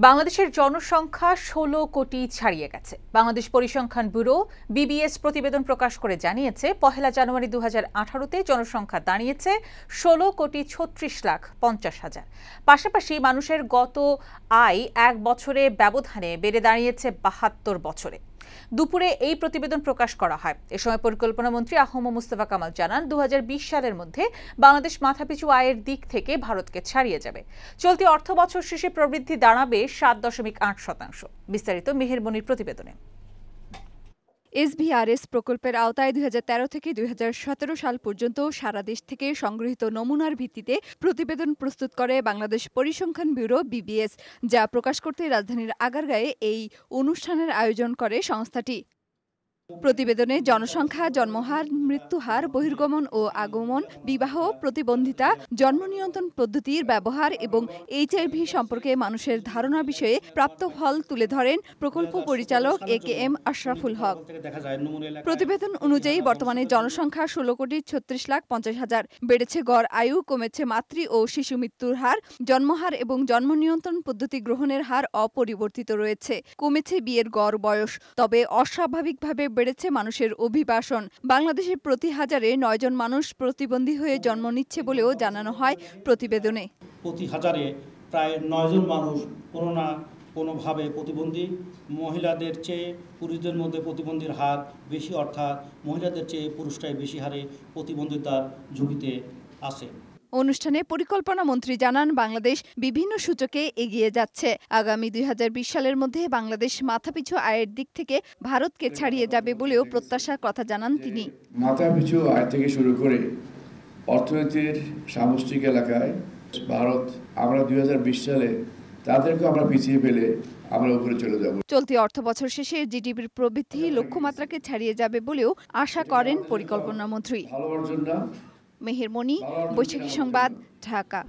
বাংলাদেশের জনসংখ্যা ১৬ কোটি ছাড়িয়ে গেছে। বাংলাদেশ পরিসংখ্যান ব্যুরো বিবিএস প্রতিবেদন প্রকাশ করে জানিয়েছে, পহেলা জানুয়ারি ২০১৮-তে জনসংখ্যা দাঁড়িয়েছে ১৬,৩৬,৫০,০০০। পাশাপাশি মানুষের গত আয় এক বছরে ব্যবধানে বেড়ে দাঁড়িয়েছে ৭২ বছরে। দুপুরে এই প্রতিবেদন প্রকাশ করা হয়। এ সময় পরিকল্পনা মন্ত্রী আ.হ.ম মুস্তফা কামাল জানান, ২০২০ সালের মধ্যে বাংলাদেশ মাথাপিছু আয়ের দিক থেকে ভারতকে ছাড়িয়ে যাবে। চলতি অর্থবছর শেষে প্রবৃদ্ধি দাঁড়াবে ৭.৮%। বিস্তারিত মেহের মনির প্রতিবেদনে। এসভিআরএস প্রকল্পের আওতায় ২০১৩ থেকে ২০১৭ সাল পর্যন্ত সারা দেশ থেকে সংগৃহীত নমুনার ভিত্তিতে প্রতিবেদন প্রস্তুত করে বাংলাদেশ পরিসংখ্যান ব্যুরো বিবিএস, যা প্রকাশ করতে রাজধানীর আগারগাঁয়ে এই অনুষ্ঠানের আয়োজন করে সংস্থাটি। প্রতিবেদনে জনসংখ্যা, জন্মহার, মৃত্যুহার, বহির্গমন ও আগমন, বিবাহ প্রতিবন্ধিতা, জন্ম নিয়ন্ত্রণ পদ্ধতির ব্যবহার এবং এইচআইভি সম্পর্কে মানুষের ধারণা বিষয়ে প্রাপ্ত ফল তুলে ধরেন প্রকল্প পরিচালক এ.কে.এম. আশরাফুল হক। প্রতিবেদন অনুযায়ী বর্তমানে জনসংখ্যা ১৬,৩৬,৫০,০০০। বেড়েছে গড় আয়ু, কমেছে মাতৃ ও শিশু মৃত্যুর হার, জন্মহার এবং জন্ম নিয়ন্ত্রণ পদ্ধতি গ্রহণের হার অপরিবর্তিত রয়েছে। কমেছে বিয়ের গড় বয়স, তবে অস্বাভাবিকভাবে বেড়েছে মানুষের অভিবাসন। বাংলাদেশে প্রতি হাজারে ৯ জন মানুষ প্রতিবন্ধী হয়ে জন্ম নিচ্ছে বলেও জানানো হয় প্রতিবেদনে। প্রতি হাজারে প্রায় ৯ জন মানুষ কোনো না কোনোভাবে প্রতিবন্ধী। মহিলাদের চেয়ে পুরুষদের মধ্যে প্রতিবন্ধীর হার বেশি, অর্থাৎ মহিলাদের চেয়ে পুরুষরাই বেশি হারে প্রতিবন্ধিতার ঝুঁকিতে আছে। অনুষ্ঠানে পরিকল্পনা মন্ত্রী জানান, বাংলাদেশ বিভিন্ন সূচকে এগিয়ে যাচ্ছে। আগামী ২০২০ সালের মধ্যে বাংলাদেশ মাথাপিছু আয়ের দিক থেকে ভারতকে ছাড়িয়ে যাবে বলেও প্রত্যাশার কথা জানান তিনি। মাথাপিছু আয় থেকে শুরু করে অর্থনীতির সামষ্টিক এলাকায় ভারত, আমরা ২০২০ সালে তাদেরকে আমরা পিছিয়ে ফেলে আমরা উপরে চলে যাব। চলতি অর্থবছর শেষে জিডিপির প্রবৃদ্ধি লক্ষ্যমাত্রাকে ছাড়িয়ে যাবে বলেও আশা করেন পরিকল্পনা মন্ত্রী। ভালো অর্জন না। মেহের মনি, বৈশাখী সংবাদ, ঢাকা।